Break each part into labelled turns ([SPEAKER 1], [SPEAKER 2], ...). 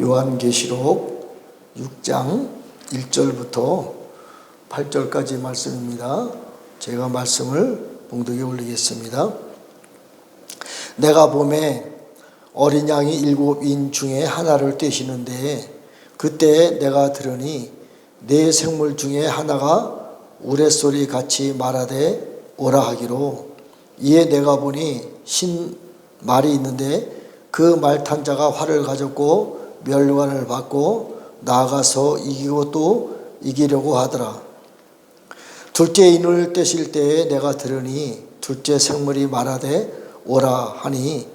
[SPEAKER 1] 요한계시록 6장 1절부터 8절까지 말씀입니다. 제가 말씀을 봉독에 올리겠습니다. 내가 보매 어린 양이 7인 중에 하나를 떼시는데 그때 내가 들으니 네 생물 중에 하나가 우레소리 같이 말하되 오라 하기로, 이에 내가 보니 신 말이 있는데 그 말 탄 자가 활을 가졌고 멸관을 받고 나아가서 이기고 또 이기려고 하더라. 둘째 인을 떼실 때에 내가 들으니 둘째 생물이 말하되 오라 하니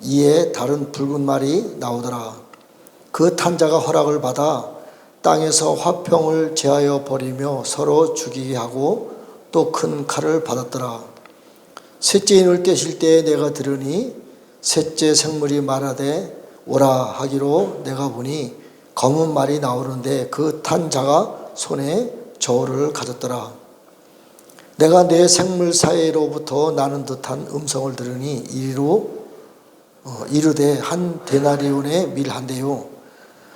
[SPEAKER 1] 이에 다른 붉은 말이 나오더라. 그 탄 자가 허락을 받아 땅에서 화평을 제하여 버리며 서로 죽이게 하고 또 큰 칼을 받았더라. 셋째 인을 떼실 때에 내가 들으니 셋째 생물이 말하되 오라 하기로 내가 보니 검은 말이 나오는데 그 탄 자가 손에 저울을 가졌더라. 내가 내 생물 사이로부터 나는 듯한 음성을 들으니 이르되 한 데나리온의 밀 한 대요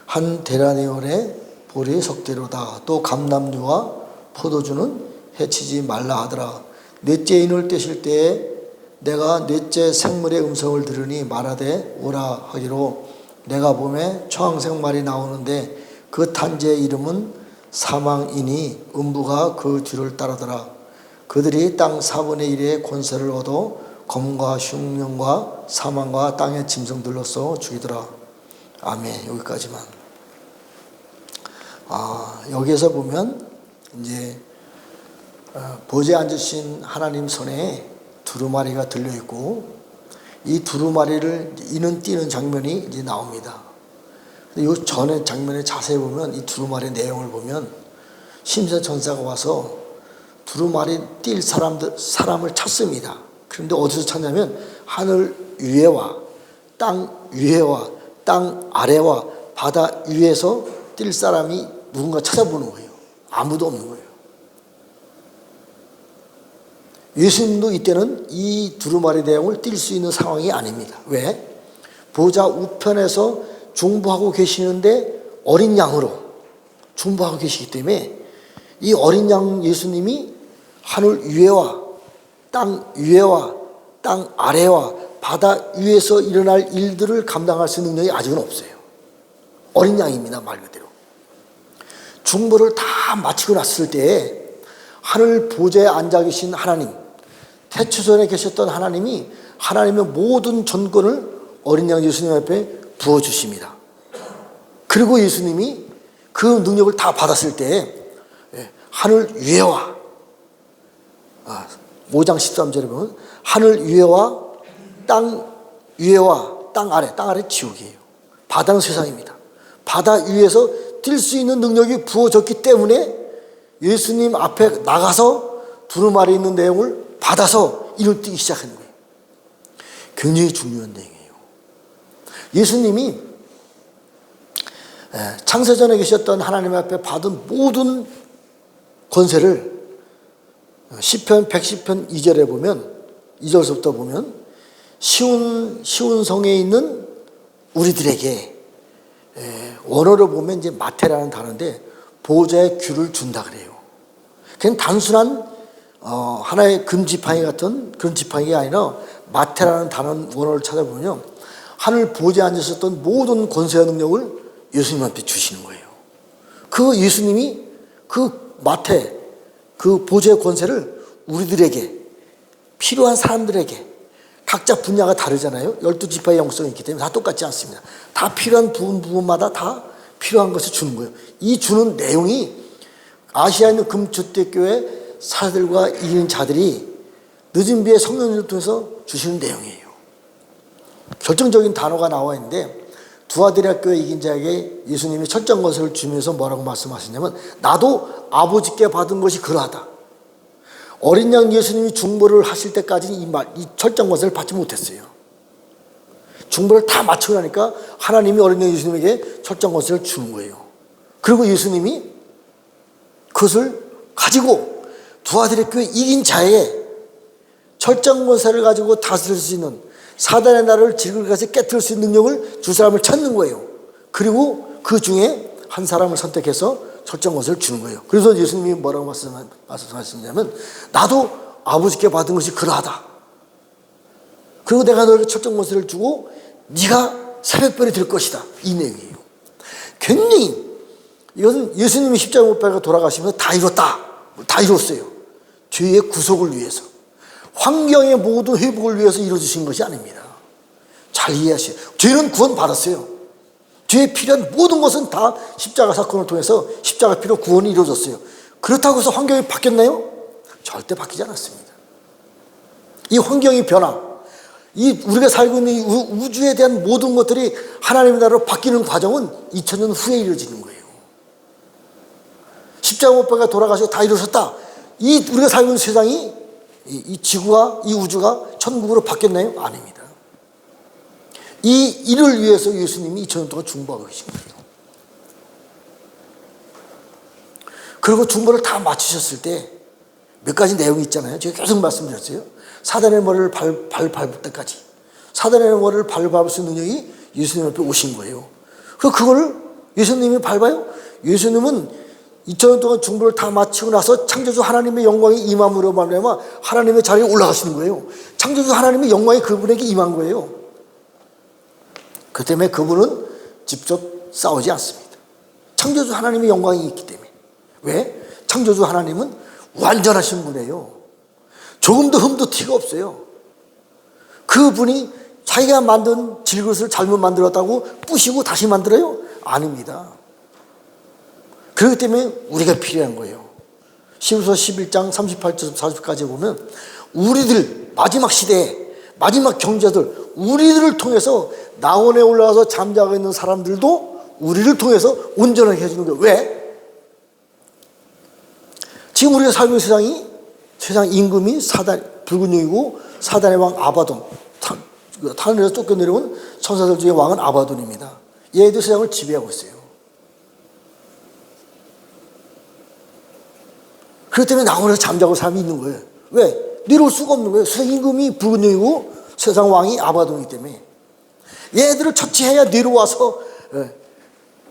[SPEAKER 1] 한 데나리온의 보리 석대로다. 또 감람류와 포도주는 해치지 말라 하더라. 넷째 인을 떼실 때에 내가 넷째 생물의 음성을 들으니 말하되 오라 하기로 내가 보매 초항색 말이 나오는데 그 탄재의 이름은 사망이니 음부가 그 뒤를 따르더라. 그들이 땅 4분의 1의 권세를 얻어 검과 흉령과 사망과 땅의 짐승들로서 죽이더라. 아멘. 여기까지만. 여기에서 보면 이제 보좌에 앉으신 하나님 손에 두루마리가 들려있고 이 두루마리를 이는 띄는 장면이 이제 나옵니다. 이 전에 장면에 자세히 보면 이 두루마리 내용을 보면 심지어 전사가 와서 두루마리 띌 사람을 찾습니다. 그런데 어디서 찾냐면 하늘 위에와 땅 위에와 땅 아래와 바다 위에서 뛸 사람이 누군가 찾아보는 거예요. 아무도 없는 거예요. 예수님도 이때는 이 두루마리 대왕을 뛸 수 있는 상황이 아닙니다. 왜? 보좌 우편에서 중보하고 계시는데 어린 양으로 중보하고 계시기 때문에 이 어린 양 예수님이 하늘 위에와 땅 위에와 땅 아래와 바다 위에서 일어날 일들을 감당할 수 있는 능력이 아직은 없어요. 어린 양입니다. 말 그대로. 중보를 다 마치고 났을 때에 하늘 보좌에 앉아 계신 하나님, 태초전에 계셨던 하나님이 하나님의 모든 전권을 어린 양 예수님 앞에 부어주십니다. 그리고 예수님이 그 능력을 다 받았을 때 하늘 위에와 5장 13절에 보면 하늘 위에와 땅 위에와 땅 아래 지옥이에요. 바다는 세상입니다. 바다 위에서 뛸 수 있는 능력이 부어졌기 때문에 예수님 앞에 나가서 두루마리 있는 내용을 받아서 이를 뛰기 시작하는 거예요. 굉장히 중요한 내용이에요. 예수님이 창세전에 계셨던 하나님 앞에 받은 모든 권세를 시편 110편 2절에 보면 2절부터 보면 시온 성에 있는 우리들에게 원어로 보면 이제 마테라는 단어인데 보좌의 귤을 준다 그래요. 그냥 단순한 하나의 금지팡이 같은 그런 지팡이가 아니라 마테라는 단어 원어를 찾아보면요, 하늘 보좌에 앉으셨던 모든 권세와 능력을 예수님한테 주시는 거예요. 그 예수님이 그 마테 그 보좌의 권세를 우리들에게 필요한 사람들에게 각자 분야가 다르잖아요. 12지파의 영성이 있기 때문에 다 똑같지 않습니다. 다 필요한 부분마다 다 필요한 것을 주는 거예요. 이 주는 내용이 아시아에 있는 금주택교회 사들과 이긴 자들이 늦은 비에 성령님을 통해서 주시는 내용이에요. 결정적인 단어가 나와 있는데 두아디라교회 이긴 자에게 예수님이 철저한 것을 주면서 뭐라고 말씀하시냐면 나도 아버지께 받은 것이 그러하다. 어린 양 예수님이 중보를 하실 때까지는 이 철저한 것을 받지 못했어요. 중보를 다 마치고 나니까 하나님이 어린 양 예수님에게 철저한 것을 주는 거예요. 그리고 예수님이 그것을 가지고 두아디라교회 이긴 자에게 철저한 권세를 가지고 다스릴 수 있는 사단의 나라를 질그릇 가서 깨뜨릴 수 있는 능력을 주 사람을 찾는 거예요. 그리고 그 중에 한 사람을 선택해서 철저한 것을 주는 거예요. 그래서 예수님이 뭐라고 말씀하시냐면 나도 아버지께 받은 것이 그러하다. 그리고 내가 너에게 철저한 것을 주고 네가 새벽별이 될 것이다. 이 내용이에요. 굉장히 이것은 예수님이 십자가 못 박혀 돌아가시면서 다 이뤘다. 다 이뤘어요. 죄의 구속을 위해서. 환경의 모든 회복을 위해서 이루어지신 것이 아닙니다. 잘 이해하세요. 죄는 구원받았어요. 죄에 필요한 모든 것은 다 십자가 사건을 통해서 십자가 피로 구원이 이루어졌어요. 그렇다고 해서 환경이 바뀌었나요? 절대 바뀌지 않았습니다. 이 환경의 변화, 이 우리가 살고 있는 이 우주에 대한 모든 것들이 하나님의 나라로 바뀌는 과정은 2000년 후에 이루어지는 거예요. 십자가 못 박아 돌아가시고 다 이루셨다. 이 우리가 살고 있는 세상이 이 지구가 이 우주가 천국으로 바뀌었나요? 아닙니다. 이 일을 위해서 예수님이 2000년 동안 중보하고 계신 거예요. 그리고 중보를 다 마치셨을 때 몇 가지 내용이 있잖아요. 제가 계속 말씀드렸어요. 사단의 머리를 밟을 때까지. 사단의 머리를 밟을 수 있는 능력이 예수님 앞에 오신 거예요. 그걸 예수님이 밟아요? 예수님은 2000년 동안 중보를 다 마치고 나서 창조주 하나님의 영광이 임함으로 말미암아 하나님의 자리에 올라가시는 거예요. 창조주 하나님의 영광이 그분에게 임한 거예요. 그 때문에 그분은 직접 싸우지 않습니다. 창조주 하나님의 영광이 있기 때문에. 왜? 창조주 하나님은 완전하신 분이에요. 조금도 흠도 티가 없어요. 그분이 자기가 만든 질그릇을 잘못 만들었다고 부시고 다시 만들어요? 아닙니다. 그렇기 때문에 우리가 필요한 거예요. 히브리서 11장 38절 40까지 보면 우리들 마지막 시대에 마지막 경제들 우리들을 통해서 낙원에 올라가서 잠자고 있는 사람들도 우리를 통해서 온전하게 해주는 거예요. 왜? 지금 우리가 살고 있는 세상 임금이 붉은 용이고 사단의 왕 아바돈, 하늘에서 쫓겨내려온 천사들 중에 왕은 아바돈입니다. 얘들 세상을 지배하고 있어요. 그렇기 때문에 낙원에서 잠자고 사람이 있는 거예요. 왜? 내려올 수가 없는 거예요. 세상 임금이 붉은 용이고 세상 왕이 아바돈이기 때문에 얘들을 처치해야 내려와서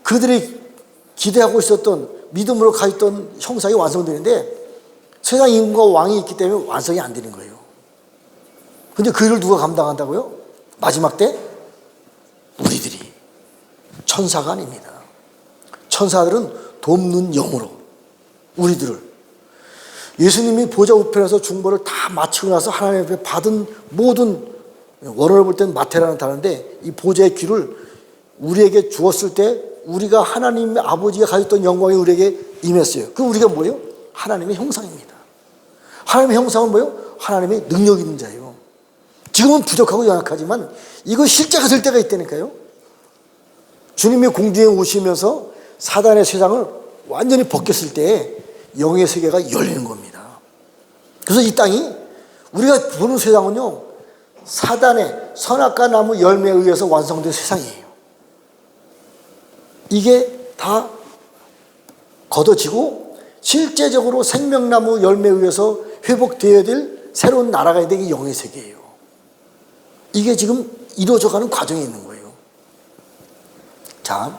[SPEAKER 1] 그들이 기대하고 있었던 믿음으로 가있던 형상이 완성되는데 세상 임금과 왕이 있기 때문에 완성이 안 되는 거예요. 근데 그 일을 누가 감당한다고요? 마지막 때 우리들이. 천사가 아닙니다. 천사들은 돕는 영으로 우리들을. 예수님이 보좌 우편에서 중보를 다 마치고 나서 하나님 앞에 받은 모든, 원어를 볼 때는 마테라는 단어인데 이 보좌의 귀를 우리에게 주었을 때 우리가 하나님의 아버지가 가졌던 영광이 우리에게 임했어요. 그 우리가 뭐예요? 하나님의 형상입니다. 하나님의 형상은 뭐예요? 하나님의 능력 있는 자예요. 지금은 부족하고 연약하지만 이거 실제가 될 때가 있다니까요. 주님이 공중에 오시면서 사단의 세상을 완전히 벗겼을 때 영의 세계가 열리는 겁니다. 그래서 이 땅이 우리가 보는 세상은요, 사단의 선악과 나무 열매에 의해서 완성된 세상이에요. 이게 다 걷어지고 실제적으로 생명나무 열매에 의해서 회복되어야 될 새로운 나라가 되게 영의 세계예요. 이게 지금 이루어져가는 과정에 있는 거예요. 자,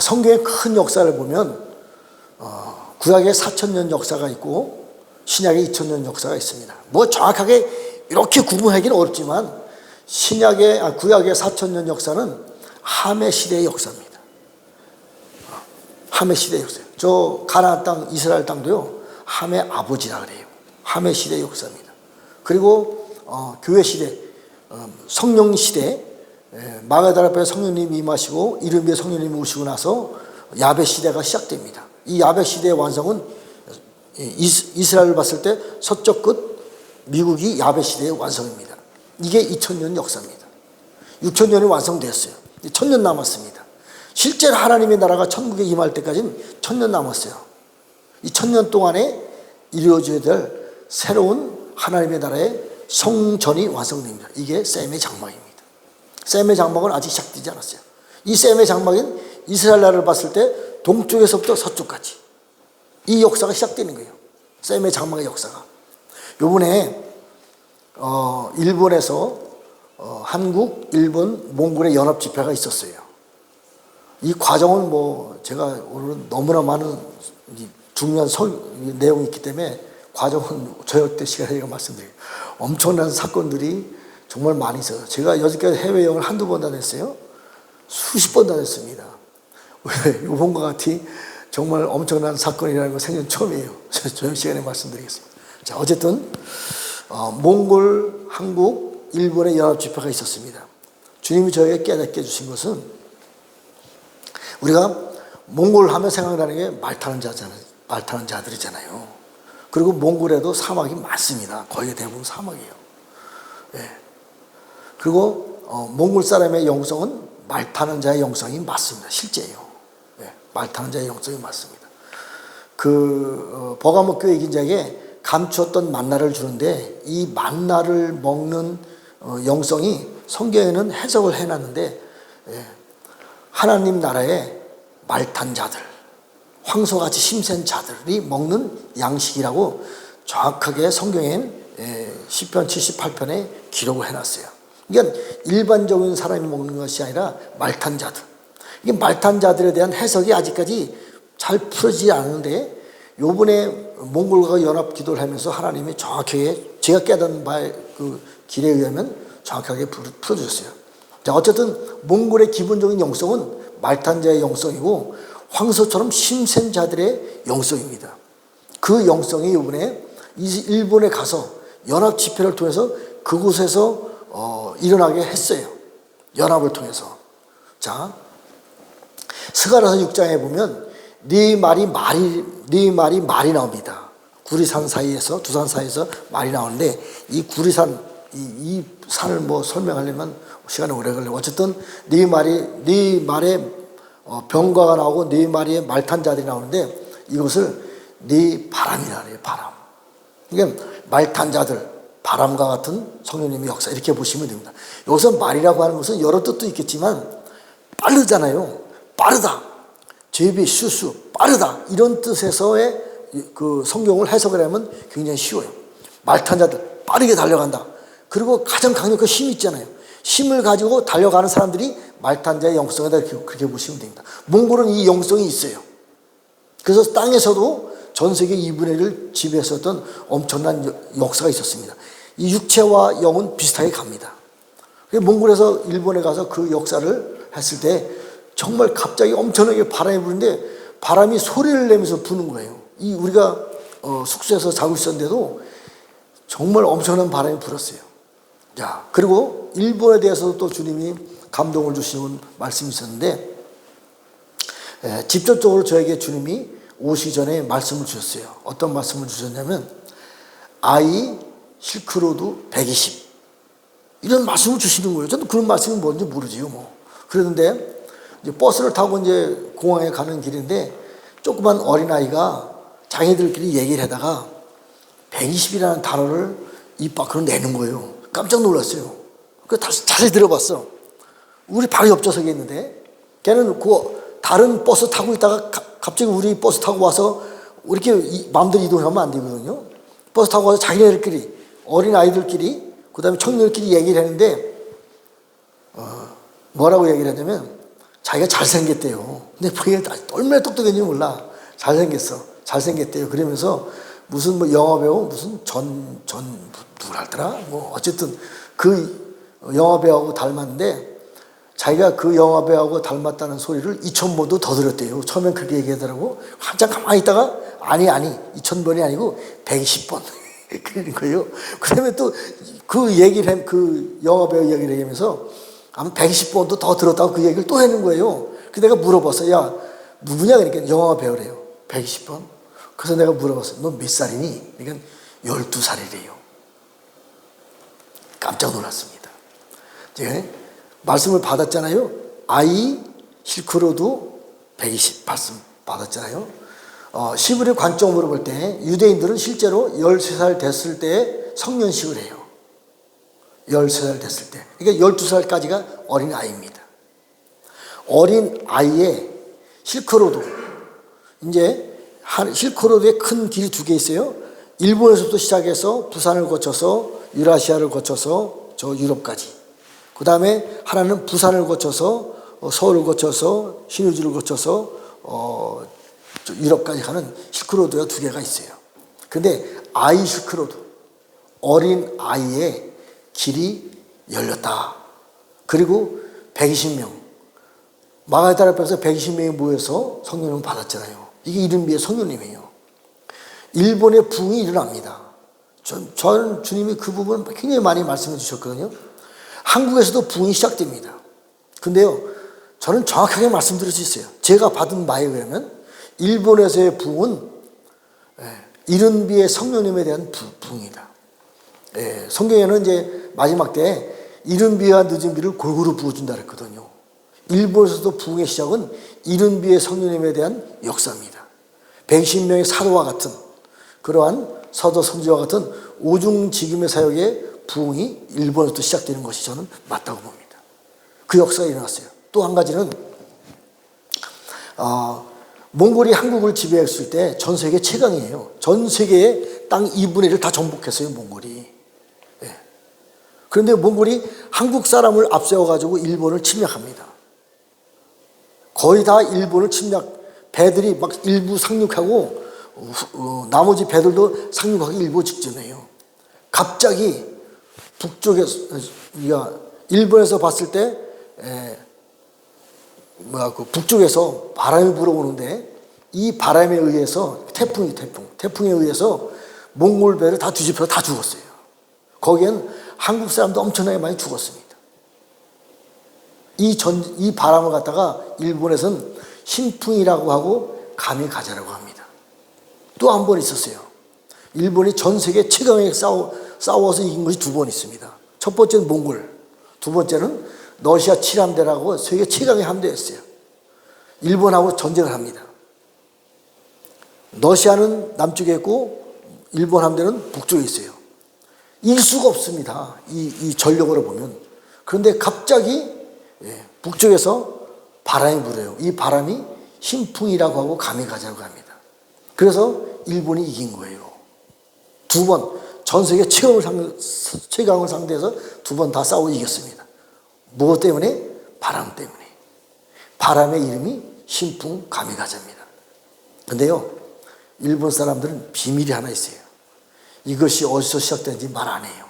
[SPEAKER 1] 성경의 큰 역사를 보면 구약에 4000년 역사가 있고 신약에 2000년 역사가 있습니다. 뭐 정확하게 이렇게 구분하기는 어렵지만 구약의 4000년 역사는 함의 시대의 역사입니다. 함의 시대의 역사예요. 저 가나안 땅, 이스라엘 땅도요, 함의 아버지라 그래요. 함의 시대의 역사입니다. 그리고 교회 시대, 성령 시대, 마가다라 앞에 성령님이 임하시고 이름 위에 성령님이 오시고 나서 야베 시대가 시작됩니다. 이 야베 시대의 완성은 이스라엘을 봤을 때 서쪽 끝 미국이 야베 시대의 완성입니다. 이게 2000년 역사입니다. 6000년이 완성되었어요. 1000년 남았습니다. 실제로 하나님의 나라가 천국에 임할 때까지는 1000년 남았어요. 이 1000년 동안에 이루어져야 될 새로운 하나님의 나라의 성전이 완성됩니다. 이게 셈의 장막입니다. 셈의 장막은 아직 시작되지 않았어요. 이 셈의 장막은 이스라엘 나라를 봤을 때 동쪽에서부터 서쪽까지 이 역사가 시작되는 거예요. 셈의 장막의 역사가. 요번에 일본에서 한국, 일본, 몽골의 연합 집회가 있었어요. 이 과정은 뭐 제가 오늘은 너무나 많은 중요한 내용이 있기 때문에 과정은 저녁 때 시간에 제가 말씀드려요. 엄청난 사건들이 정말 많이 있어요. 제가 여지까지 해외여행을 한두 번 다녔어요. 수십 번 다녔습니다. 왜 이번과 같이 정말 엄청난 사건이라는 건 생전 처음이에요. 저녁 시간에 말씀드리겠습니다. 자, 어쨌든 몽골, 한국, 일본의 연합집회가 있었습니다. 주님이 저에게 깨닫게 해주신 것은 우리가 몽골 하면 생각나는 게 말 타는 자들이잖아요. 그리고 몽골에도 사막이 많습니다. 거의 대부분 사막이에요. 예. 그리고 몽골 사람의 영성은 말 타는 자의 영성이 맞습니다. 실제예요. 예. 말 타는 자의 영성이 맞습니다. 버가모 교회 이긴자에게 감추었던 만나를 주는데 이 만나를 먹는 영성이 성경에는 해석을 해놨는데 하나님 나라의 말탄 자들, 황소같이 힘센 자들이 먹는 양식이라고 정확하게 성경엔 시편 78편에 기록을 해놨어요. 그러니까 일반적인 사람이 먹는 것이 아니라 말탄 자들. 이게 말탄 자들에 대한 해석이 아직까지 잘 풀어지지 않는데 요번에 몽골과 연합 기도를 하면서 하나님이 정확하게 제가 깨닫는 바의 그 길에 의하면 정확하게 풀어주셨어요. 자, 어쨌든 몽골의 기본적인 영성은 말탄 자의 영성이고 황소처럼 힘센 자들의 영성입니다. 그 영성이 이번에 일본에 가서 연합 집회를 통해서 그곳에서 일어나게 했어요. 연합을 통해서. 자, 스가랴서 6장에 보면 네 말이 말이 나옵니다. 구리산 사이에서 두 산 사이에서 말이 나오는데 이 구리산 이 산을 뭐 설명하려면 시간이 오래 걸려요. 어쨌든 네 말에 병과가 나오고 네 마리의 말탄 자들이 나오는데 이것을 네 바람이라 그래요. 바람. 그러니까 말탄 자들, 바람과 같은 성령님의 역사 이렇게 보시면 됩니다. 여기서 말이라고 하는 것은 여러 뜻도 있겠지만 빠르잖아요. 빠르다. 제비, 슈수, 빠르다. 이런 뜻에서의 그 성경을 해석을 하면 굉장히 쉬워요. 말탄 자들, 빠르게 달려간다. 그리고 가장 강력한 힘이 있잖아요. 힘을 가지고 달려가는 사람들이 말탄 자의 영성이다. 그렇게 보시면 됩니다. 몽골은 이 영성이 있어요. 그래서 땅에서도 전 세계 2분의 1을 지배했었던 엄청난 역사가 있었습니다. 이 육체와 영은 비슷하게 갑니다. 몽골에서 일본에 가서 그 역사를 했을 때 정말 갑자기 엄청나게 바람이 부는데 바람이 소리를 내면서 부는 거예요. 우리가 숙소에서 자고 있었는데도 정말 엄청난 바람이 불었어요. 자, 그리고 일본에 대해서도 또 주님이 감동을 주시는 말씀이 있었는데 직접적으로 저에게 주님이 오시기 전에 말씀을 주셨어요. 어떤 말씀을 주셨냐면 아이 실크로드 120 이런 말씀을 주시는 거예요. 저도 그런 말씀이 뭔지 모르지요. 뭐 그랬는데 이제 버스를 타고 이제 공항에 가는 길인데 조그만 어린아이가 자기들끼리 얘기를 하다가 120이라는 단어를 입 밖으로 내는 거예요. 깜짝 놀랐어요. 그래서 다시 자세히 들어봤어. 우리 바로 옆좌석에 있는데 걔는 그 다른 버스 타고 있다가 갑자기 우리 버스 타고 와서 이렇게 마음대로 이동하면 안 되거든요. 버스 타고 와서 자기네들끼리 어린아이들끼리 그 다음에 청년들끼리 얘기를 하는데 뭐라고 얘기를 하냐면 자기가 잘생겼대요. 근데 그게 얼마나 똑똑했는지 몰라. 잘생겼대요. 그러면서 무슨 뭐 영화배우 무슨 누구랄더라? 뭐 어쨌든 그 영화배우하고 닮았는데 자기가 그 영화배우하고 닮았다는 소리를 2000번도 더 들었대요. 처음엔 그렇게 얘기하더라고. 한참 가만히 있다가 아니 2000번이 아니고 120번 그러는 거예요. 그 다음에 또 그 영화배우 얘기를 하면서 아마 120번도 더 들었다고 그 얘기를 또 하는 거예요. 그래서 내가 물어봤어. 야 누구냐? 그러니까 영화배우래요. 120번. 그래서 내가 물어봤어. 너 몇 살이니? 그러니까 12살이래요. 깜짝 놀랐습니다. 예? 말씀을 받았잖아요. 아이 실크로드 120 말씀 받았잖아요. 시브리 관점으로 볼 때 유대인들은 실제로 13살 됐을 때 성년식을 해요. 13살 됐을 때. 그러니까 12살까지가 어린 아이입니다. 어린 아이의 실크로드. 이제 실크로드에 큰 길이 두 개 있어요. 일본에서부터 시작해서 부산을 거쳐서 유라시아를 거쳐서 저 유럽까지. 그 다음에 하나는 부산을 거쳐서 서울을 거쳐서 신의주를 거쳐서 유럽까지 가는 실크로드가 두 개가 있어요. 근데 아이 실크로드, 어린 아이의 길이 열렸다. 그리고 120명, 마가다라 앞에서 120명이 모여서 성령을 받았잖아요. 이게 이른비의 성령님이에요. 일본의 부흥이 일어납니다. 전 주님이 그 부분 굉장히 많이 말씀해 주셨거든요. 한국에서도 부흥이 시작됩니다. 근데요, 저는 정확하게 말씀드릴 수 있어요. 제가 받은 바에 의하면 일본에서의 부흥은 이른비의 성령님에 대한 부흥이다. 성경에는 이제 마지막 때 이른비와 늦은비를 골고루 부어준다 그랬거든요. 일본에서도 부흥의 시작은 이른비의 성령님에 대한 역사입니다. 120명의 사도와 같은 그러한 사도 선지와 같은 오중직임의 사역의 부흥이 일본에서도 시작되는 것이 저는 맞다고 봅니다. 그 역사가 일어났어요. 또 한 가지는 몽골이 한국을 지배했을 때 전 세계 최강이에요. 전 세계의 땅 2분의 1을 다 정복했어요, 몽골이. 그런데 몽골이 한국 사람을 앞세워가지고 일본을 침략합니다. 거의 다 일본을 배들이 막 일부 상륙하고 나머지 배들도 상륙하기 일보 직전이에요. 갑자기 북쪽에서, 일본에서 봤을 때, 북쪽에서 바람이 불어오는데 이 바람에 의해서 태풍에 의해서 몽골 배를 다 뒤집혀서 다 죽었어요. 거기엔 한국 사람도 엄청나게 많이 죽었습니다. 이 바람을 갖다가 일본에서는 신풍이라고 하고 가미가제라고 합니다. 또 한 번 있었어요. 일본이 전 세계 최강에 싸워서 이긴 것이 두 번 있습니다. 첫 번째는 몽골, 두 번째는 러시아 7함대라고 세계 최강의 함대였어요. 일본하고 전쟁을 합니다. 러시아는 남쪽에 있고 일본 함대는 북쪽에 있어요. 이길 수가 없습니다. 이 전력으로 보면. 그런데 갑자기 북쪽에서 바람이 불어요. 이 바람이 신풍이라고 하고 가미가제라고 합니다. 그래서 일본이 이긴 거예요. 두 번, 전 세계 최강을 상대해서 두 번 다 싸워 이겼습니다. 무엇 때문에? 바람 때문에. 바람의 이름이 신풍 가미가제입니다. 근데요, 일본 사람들은 비밀이 하나 있어요. 이것이 어디서 시작되는지 말 안 해요.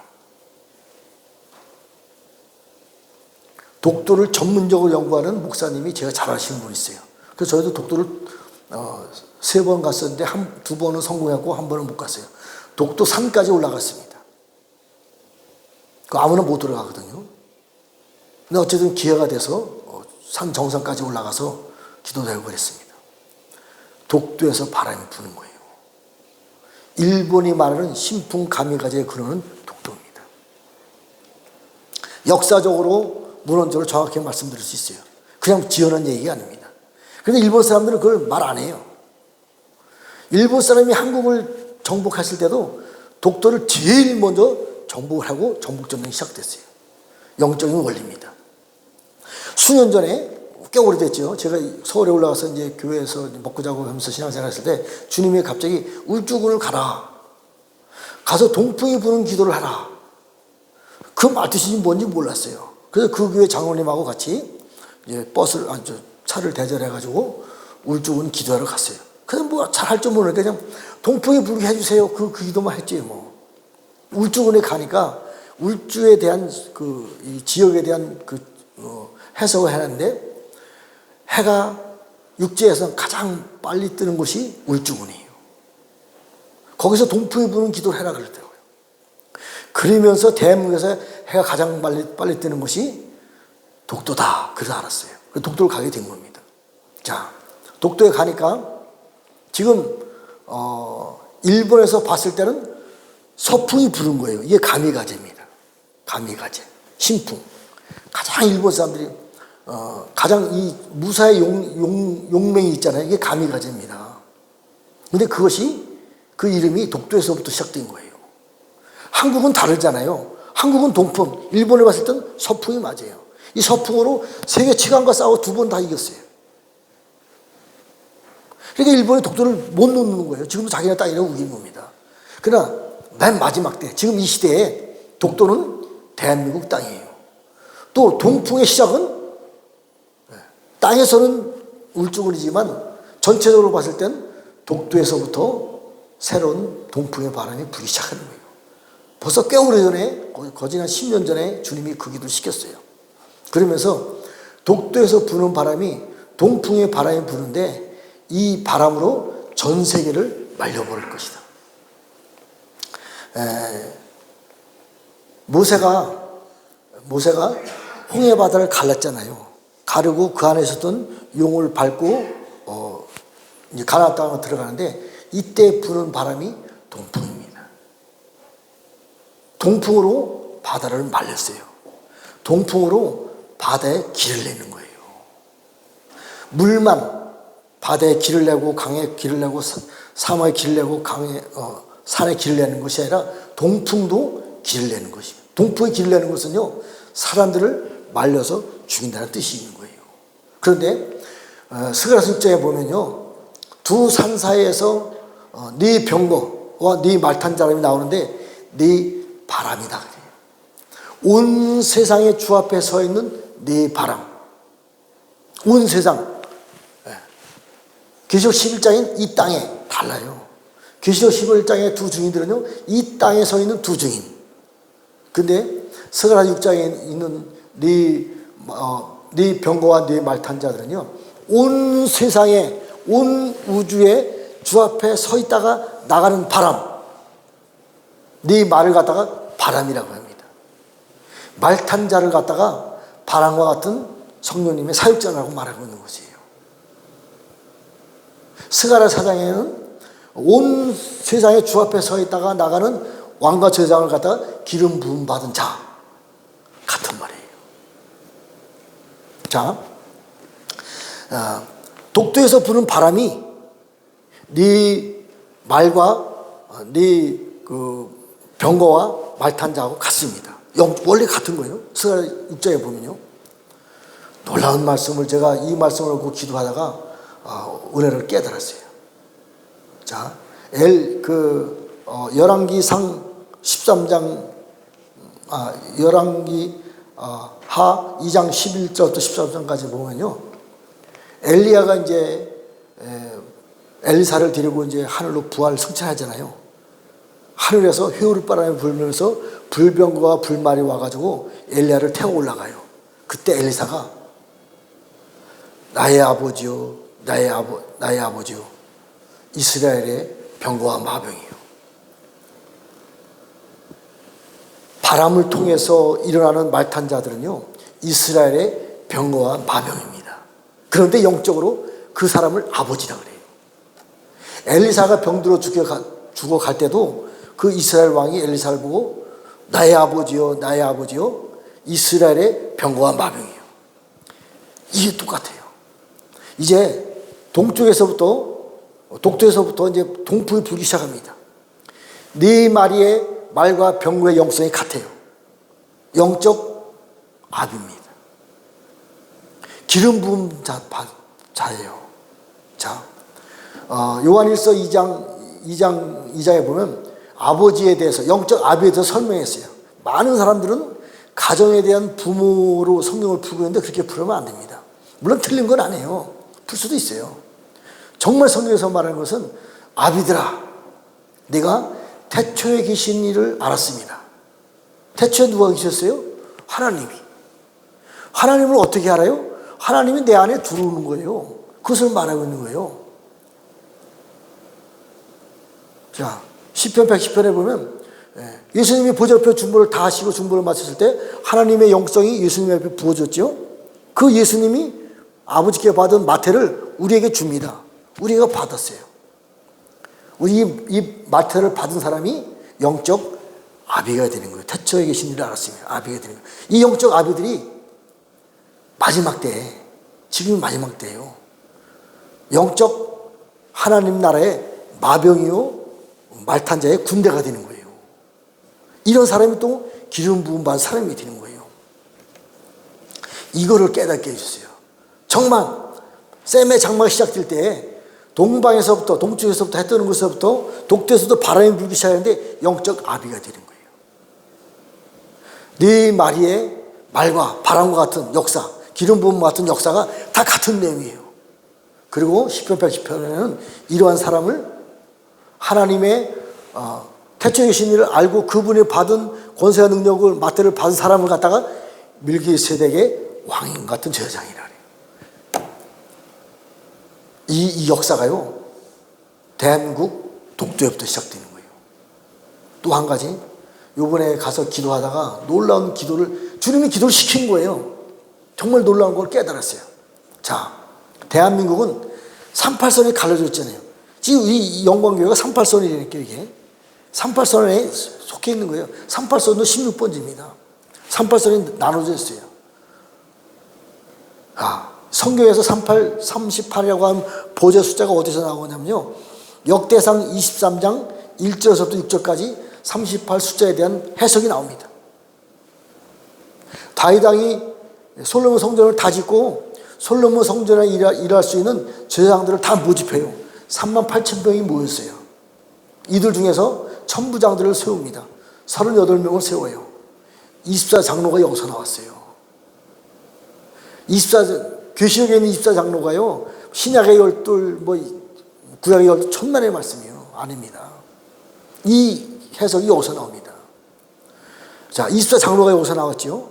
[SPEAKER 1] 독도를 전문적으로 연구하는 목사님이 제가 잘 아시는 분이 있어요. 그래서 저희도 독도를 3번 갔었는데 두 번은 성공했고 한 번은 못 갔어요. 독도 산까지 올라갔습니다. 그 아무나 못 들어가거든요. 근데 어쨌든 기회가 돼서 산 정상까지 올라가서 기도도 하고 그랬습니다. 독도에서 바람이 부는 거예요. 일본이 말하는 신풍 가미가제의 근원은 독도입니다. 역사적으로 문헌적으로 정확히 말씀드릴 수 있어요. 그냥 지어낸 얘기가 아닙니다. 그런데 일본 사람들은 그걸 말 안 해요. 일본 사람이 한국을 정복했을 때도 독도를 제일 먼저 정복을 하고 정복전쟁이 시작됐어요. 영적인 원리입니다. 수년 전에 꽤 오래됐죠. 제가 서울에 올라가서 이제 교회에서 먹고 자고 하면서 신앙생활 했을 때 주님이 갑자기 울주군을 가라. 가서 동풍이 부는 기도를 하라. 그 말 뜻이 뭔지 몰랐어요. 그래서 그 교회 장로님하고 같이 이제 차를 대절해가지고 울주군 기도하러 갔어요. 그냥 뭐 잘 할 줄 모르니까 그냥 동풍이 불게 해주세요. 그 기도만 했지 뭐. 울주군에 가니까 울주에 대한 이 지역에 대한 해석을 해놨는데 해가 육지에서 가장 빨리 뜨는 곳이 울주군이에요. 거기서 동풍이 부는 기도를 해라 그랬더라고요. 그러면서 대한민국에서 해가 가장 빨리 뜨는 곳이 독도다. 그래서 알았어요. 그래서 독도를 가게 된 겁니다. 자, 독도에 가니까 지금 일본에서 봤을 때는 서풍이 부는 거예요. 이게 가미가제입니다. 가미가제, 신풍. 가장 일본 사람들이 가장 이 무사의 용맹이 있잖아요. 이게 가미가제입니다. 근데 그 이름이 독도에서부터 시작된 거예요. 한국은 다르잖아요. 한국은 동풍, 일본에 봤을 때는 서풍이 맞아요. 이 서풍으로 세계 최강과 싸워 두 번 다 이겼어요. 그러니까 일본이 독도를 못 놓는 거예요. 지금도 자기네 땅이라고 우기는 겁니다. 그러나 맨 마지막 때, 지금 이 시대에 독도는 대한민국 땅이에요. 또 동풍의 시작은 땅에서는 울주군이지만 전체적으로 봤을 땐 독도에서부터 새로운 동풍의 바람이 불기 시작하는 거예요. 벌써 꽤 오래전에, 거의 한 10년 전에 주님이 그 기도를 시켰어요. 그러면서 독도에서 부는 바람이 동풍의 바람이 부는데 이 바람으로 전 세계를 말려버릴 것이다. 모세가 홍해 바다를 갈랐잖아요. 가르고 그 안에 있었던 용을 밟고 이제 가나안 땅으로 들어가는데 이때 부는 바람이 동풍입니다. 동풍으로 바다를 말렸어요. 동풍으로 바다에 길을 내는 거예요. 물만 바다에 길을 내고 강에 길을 내고 사막에 길을 내고 산에 길을 내는 것이 아니라 동풍도 길을 내는 것입니다. 동풍에 길을 내는 것은요, 사람들을 말려서 죽인다는 뜻이 있는 거예요. 그런데 스가랴서 6장에 보면요, 두 산 사이에서 네 병거와 네 말탄 사람이 나오는데 네 바람이다 그래요. 온 세상의 주 앞에 서 있는 네 바람. 온 세상. 계시록 11장인 이 땅에 달라요. 계시록 11장의 두 증인들은요, 이 땅에 서 있는 두 증인. 근데 스가랴 6장에 있는 네 병거와 네 말탄 자들은요, 온 세상에, 온 우주에 주 앞에 서 있다가 나가는 바람. 네 말을 갖다가 바람이라고 합니다. 말탄 자를 갖다가 바람과 같은 성령님의 사역자라고 말하고 있는 것이에요. 스가랴 4장에는 온 세상에 주 앞에 서 있다가 나가는 왕과 제장을 갖다가 기름 부음 받은 자 같은 말이에요. 자, 독도에서 부는 바람이 네 말과 네 그 병거와 말탄자하고 같습니다. 원래 같은 거예요. 스가랴 6장에 보면요. 놀라운 말씀을 제가 이 말씀을 듣고 기도하다가 은혜를 깨달았어요. 자, 열왕기상 13장, 열왕기 하 2장 11절부터 13절까지 보면요, 엘리야가 이제 엘리사를 데리고 이제 하늘로 부활 승천하잖아요. 하늘에서 회오리바람이 불면서 불병거와 불말이 와가지고 엘리야를 태워 올라가요. 그때 엘리사가 나의 아버지요, 나의 아버지요, 이스라엘의 병거와 마병이요. 바람을 통해서 일어나는 말탄 자들은요, 이스라엘의 병거와 마병입니다. 그런데 영적으로 그 사람을 아버지라 그래요. 엘리사가 병들어 죽어갈 때도 그 이스라엘 왕이 엘리사를 보고 나의 아버지요, 나의 아버지요, 이스라엘의 병거와 마병이요. 이게 똑같아요. 이제 독도에서부터 이제 동풍이 불기 시작합니다. 네 마리의 말과 병거의 영성이 같아요. 영적 압입니다. 기름 부음 자예요. 자, 요한일서 2장에 보면 아버지에 대해서, 영적 아비에 대해서 설명했어요. 많은 사람들은 가정에 대한 부모로 성경을 풀고 있는데 그렇게 풀으면 안 됩니다. 물론 틀린 건 아니에요. 풀 수도 있어요. 정말 성경에서 말하는 것은 아비들아, 내가 태초에 계신 이를 알았습니다. 태초에 누가 계셨어요? 하나님이. 하나님을 어떻게 알아요? 하나님이 내 안에 들어오는 거예요. 그것을 말하고 있는 거예요. 자, 시편 110편에 보면 예수님이 보좌 옆에 중보를 다 하시고 중보를 마쳤을 때 하나님의 영성이 예수님 앞에 부어졌죠. 그 예수님이 아버지께 받은 마태를 우리에게 줍니다. 우리가 받았어요. 우리 이 마태를 받은 사람이 영적 아비가 되는 거예요. 태초에 계신 일을 알았으면 아비가 되는 거예요. 이 영적 아비들이 마지막 때에, 지금이 마지막 때예요. 영적 하나님 나라의 마병이요, 말탄자의 군대가 되는 거예요. 이런 사람이 또 기름 부음 받은 사람이 되는 거예요. 이거를 깨닫게 해주세요. 정말 셈의 장막이 시작될 때 동방에서부터, 동쪽에서부터 해 뜨는 곳에서부터 독도에서도 바람이 불기 시작하는데 영적 아비가 되는 거예요. 네 마리의 말과 바람과 같은 역사, 기름 부음 같은 역사가 다 같은 내용이에요. 그리고 시편 110편에는 이러한 사람을 하나님의 태초의 신을 알고 그분이 받은 권세와 능력을 마태를 받은 사람을 갖다가 밀기세덱의 왕인 같은 제사장이라니. 이 역사가요, 대한민국 독도에부터 시작되는 거예요. 또 한 가지, 요번에 가서 기도하다가 놀라운 기도를, 주님이 기도를 시킨 거예요. 정말 놀라운 걸 깨달았어요. 자, 대한민국은 38선이 갈라져 있잖아요. 지금 이 영광교회가 38선이니까 이게 38선에 속해 있는 거예요. 38선도 16번지입니다. 38선이 나눠져 있어요. 성경에서 38이라고 하는 보좌 숫자가 어디서 나오냐면요, 역대상 23장 1절에서부터 6절까지 38 숫자에 대한 해석이 나옵니다. 다윗 왕이 솔로몬 성전을 다 짓고 솔로몬 성전에 일할 수 있는 제사장들을 다 모집해요. 38,000명이 모였어요. 이들 중에서 천부장들을 세웁니다. 38명을 세워요. 24장로가 여기서 나왔어요. 계시록에 있는 24장로가요, 신약의 12, 구약의 12, 천만의 말씀이에요. 아닙니다. 이 해석이 여기서 나옵니다. 자, 24장로가 여기서 나왔죠.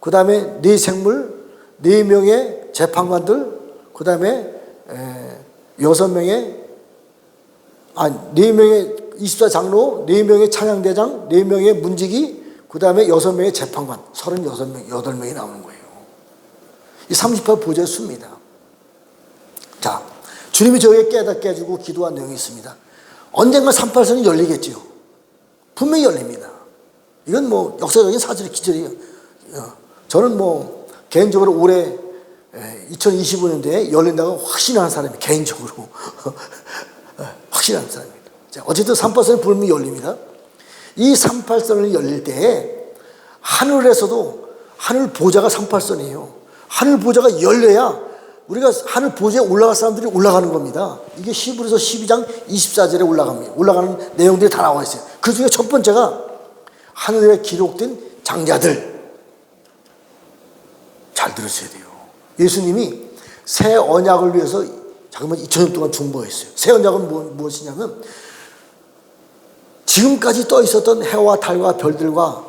[SPEAKER 1] 그 다음에 4생물, 4명의 재판관들, 그 다음에 6명의, 4명의 24장로, 4명의 찬양대장, 4명의 문지기, 그 다음에 6명의 재판관, 8명이 나오는 거예요. 이 38 보좌의 수입니다. 자, 주님이 저에게 깨닫게 해주고 기도한 내용이 있습니다. 언젠가 38선이 열리겠지요. 분명히 열립니다. 이건 뭐 역사적인 사실의 기절이에요. 저는 뭐 개인적으로 올해 2025년도에 열린다고 확신하는 사람이, 개인적으로 확신하는 사람입니다. 자, 어쨌든 38선이 분명히 열립니다. 이 38선을 열릴 때에 하늘에서도, 하늘 보좌가 38선이에요. 하늘 보좌가 열려야 우리가 하늘 보좌에 올라갈 사람들이 올라가는 겁니다. 이게 히브리서 12장 24절에 올라가는 내용들이 다 나와 있어요. 그 중에 첫 번째가 하늘에 기록된 장자들. 잘 들으셔야 돼요. 예수님이 새 언약을 위해서 잠깐만 2000년 동안 중보했어요. 새 언약은 무엇이냐면, 지금까지 떠 있었던 해와 달과 별들과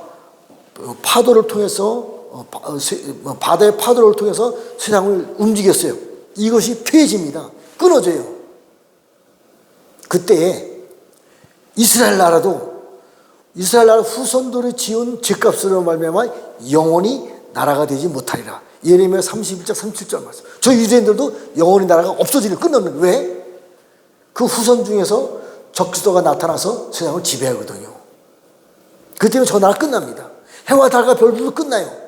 [SPEAKER 1] 파도를 통해서, 바다의 파도를 통해서 세상을 움직였어요. 이것이 폐해집니다. 끊어져요. 그때에 이스라엘 나라 후손들이 지은 죄값으로 말미암아 영원히 나라가 되지 못하리라. 예레미야 31장 37절 말씀. 저 유대인들도 영원히 나라가 없어지는, 끊는. 왜? 그 후손 중에서 적그리스도가 나타나서 세상을 지배하거든요. 그 때문에 저 나라 끝납니다. 해와 달과 별들도 끝나요.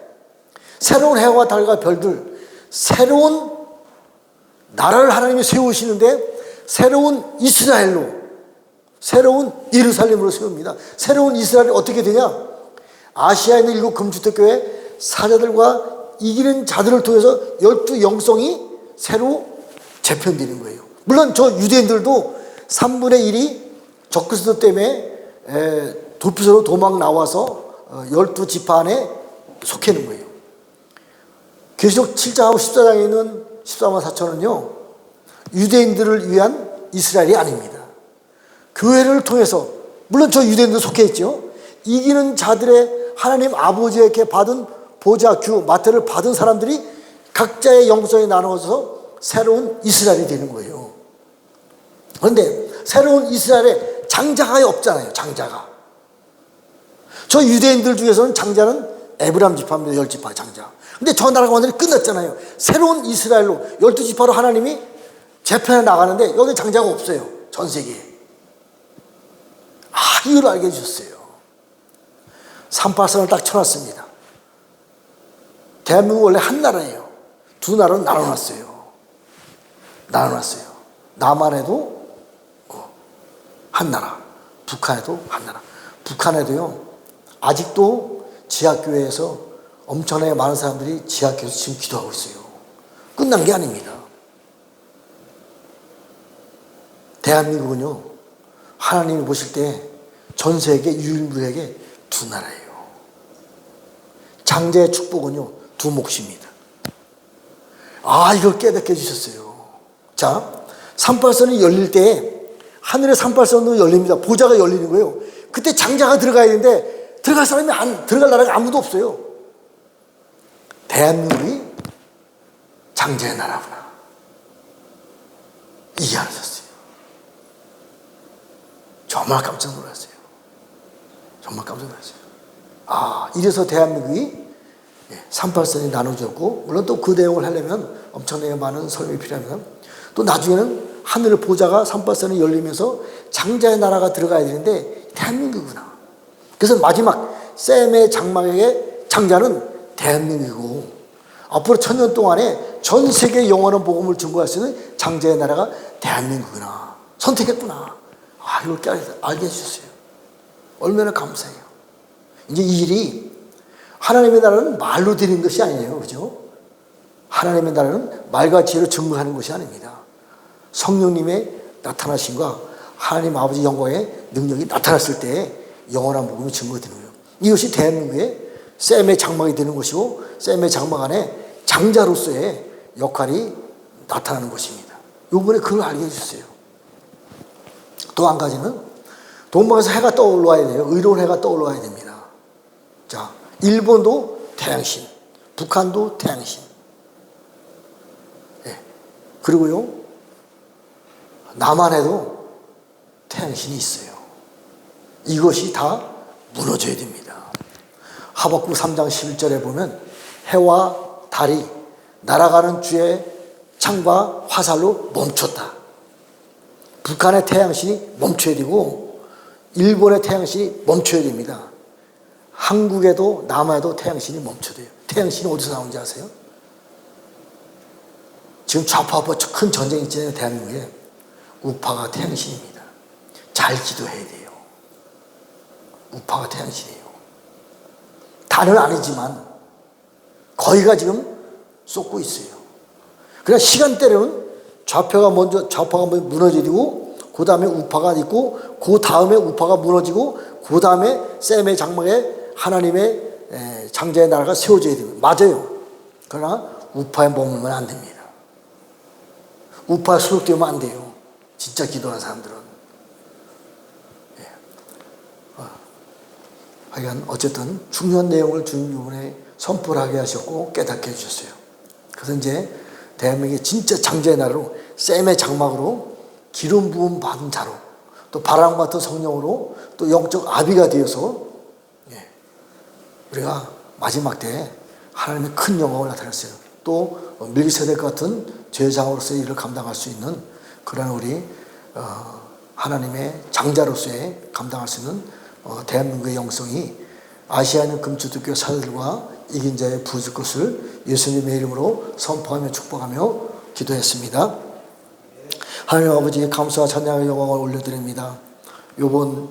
[SPEAKER 1] 새로운 해와 달과 별들, 새로운 나라를 하나님이 세우시는데, 새로운 이스라엘로, 새로운 예루살렘으로 세웁니다. 새로운 이스라엘이 어떻게 되냐? 아시아에 있는 7 금주택교회 사자들과 이기는 자들을 통해서 12 영성이 새로 재편되는 거예요. 물론 저 유대인들도 3분의 1이 적그리스도 때문에 도피소로 도망 나와서 12지파 안에 속해 있는 거예요. 계시록 7장하고 14장에 있는 14만 4천은요, 유대인들을 위한 이스라엘이 아닙니다. 교회를 통해서, 물론 저 유대인도 속해 있죠. 이기는 자들의 하나님 아버지에게 받은 보좌, 마태를 받은 사람들이 각자의 영성에 나누어서 새로운 이스라엘이 되는 거예요. 그런데 새로운 이스라엘에 장자가 없잖아요. 장자가. 저 유대인들 중에서는 장자는 에브라임 지파입니다. 10지파 장자. 근데 저 나라가 완전히 끝났잖아요. 새로운 이스라엘로 12지파로 하나님이 재편해 나가는데 여기 장자가 없어요. 전 세계에. 이걸 알게 해주셨어요. 38선을 딱 쳐놨습니다. 대한민국 원래 한 나라예요. 두 나라로 나눠놨어요. 남한에도 한 나라, 북한에도 한 나라. 북한에도요, 아직도 지하교회에서 엄청나게 많은 사람들이 지하교회에서 지금 기도하고 있어요. 끝난 게 아닙니다. 대한민국은요, 하나님이 보실 때 전 세계 유일무이하게 두 나라예요. 장자의 축복은요, 두 몫입니다. 이걸 깨닫게 해주셨어요. 자, 38선이 열릴 때 하늘의 38선도 열립니다. 보좌가 열리는 거예요. 그때 장자가 들어가야 되는데 들어갈 사람이 들어갈 나라가 아무도 없어요. 대한민국이 장자의 나라구나. 이해 안 하셨어요. 정말 깜짝 놀랐어요. 정말 깜짝 놀랐어요. 이래서 대한민국이 38선이 나눠졌고, 물론 또 그 내용을 하려면 엄청나게 많은 설명이 필요합니다. 또 나중에는 하늘 보좌가 38선이 열리면서 장자의 나라가 들어가야 되는데 대한민국이구나. 그래서 마지막 셈의 장막의 장자는 대한민국이고, 앞으로 1000년 동안에 전 세계 영원한 복음을 증거할 수 있는 장자의 나라가 대한민국이구나. 선택했구나. 이걸 알게 해주셨어요. 얼마나 감사해요. 이제 이 일이 하나님의 나라는 말로 드리는 것이 아니에요. 그죠? 하나님의 나라는 말과 지혜로 증거하는 것이 아닙니다. 성령님의 나타나심과 하나님 아버지 영광의 능력이 나타났을 때 영원한 복음이 증거되는 거예요. 이것이 대한민국의 셈의 장막이 되는 것이고, 셈의 장막 안에 장자로서의 역할이 나타나는 것입니다. 이번에 그걸 알게 해주셨어요. 또 한 가지는 동방에서 해가 떠올라야 돼요. 의로운 해가 떠올라야 됩니다. 자, 일본도 태양신, 북한도 태양신. 그리고요, 남한에도 태양신이 있어요. 이것이 다 무너져야 됩니다. 하박국 3장 11절에 보면 해와 달이 날아가는 주의 창과 화살로 멈췄다. 북한의 태양신이 멈춰야 되고 일본의 태양신이 멈춰야 됩니다. 한국에도 남한에도 태양신이 멈춰야 돼요. 태양신이 어디서 나오는지 아세요? 지금 좌파와 큰 전쟁이 있잖아요. 대한민국에. 우파가 태양신입니다. 잘 기도해야 돼요. 우파가 태양신이에요. 다는 아니지만 거의가 지금 쏟고 있어요. 그러나 시간대로는 좌파가 먼저 무너지고, 그 다음에 우파가 있고, 그 다음에 우파가 무너지고, 그 다음에 셈의 장막에 하나님의 장자의 나라가 세워져야 됩니다. 맞아요. 그러나 우파에 머물면 안 됩니다. 우파에 소속되면 안 돼요. 진짜 기도하는 사람들은. 하여간 어쨌든 중요한 내용을 주님 이번에 선포를 하게 하셨고 깨닫게 해주셨어요. 그래서 이제 대한민국의 진짜 장자의 나라로 셈의 장막으로 기름 부음 받은 자로, 또 바람 같은 성령으로 또 영적 아비가 되어서 우리가 마지막 때에 하나님의 큰 영광을 나타냈어요. 또 멜기세덱 같은 제사장으로서의 일을 감당할 수 있는 그런 우리 하나님의 장자로서의 감당할 수 있는 대한민국의 영성이 아시아 있는 금주교회 사도들과 이긴 자의 부을 것을 예수님의 이름으로 선포하며 축복하며 기도했습니다. 하나님 아버지의 감사와 찬양의 영광을 올려드립니다. 이번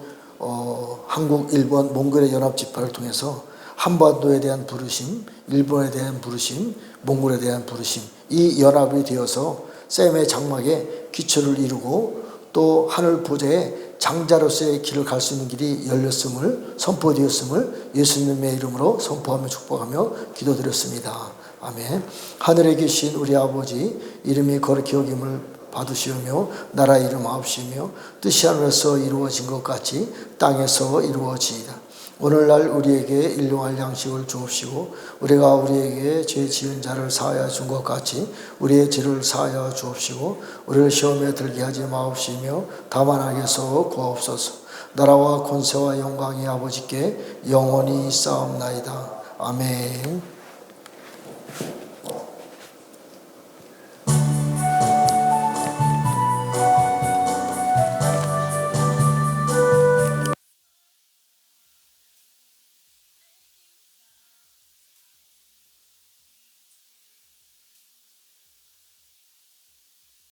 [SPEAKER 1] 한국, 일본, 몽골의 연합집회를 통해서 한반도에 대한 부르심, 일본에 대한 부르심, 몽골에 대한 부르심, 이 연합이 되어서 셈의 장막에 기초를 이루고 또 하늘 보좌에 장자로서의 길을 갈 수 있는 길이 열렸음을, 선포되었음을 예수님의 이름으로 선포하며 축복하며 기도드렸습니다. 아멘. 하늘에 계신 우리 아버지 이름이 거룩히 여김을 받으시오며 나라 이름 아옵시며 뜻이 하늘에서 이루어진 것 같이 땅에서 이루어지이다. 오늘날 우리에게 일용할 양식을 주옵시고 우리가 우리에게 죄 지은 자를 사하여 준 것 같이 우리의 죄를 사하여 주옵시고 우리를 시험에 들게 하지 마옵시며 다만 악에서 구하옵소서. 나라와 권세와 영광이 아버지께 영원히 있사옵나이다. 아멘.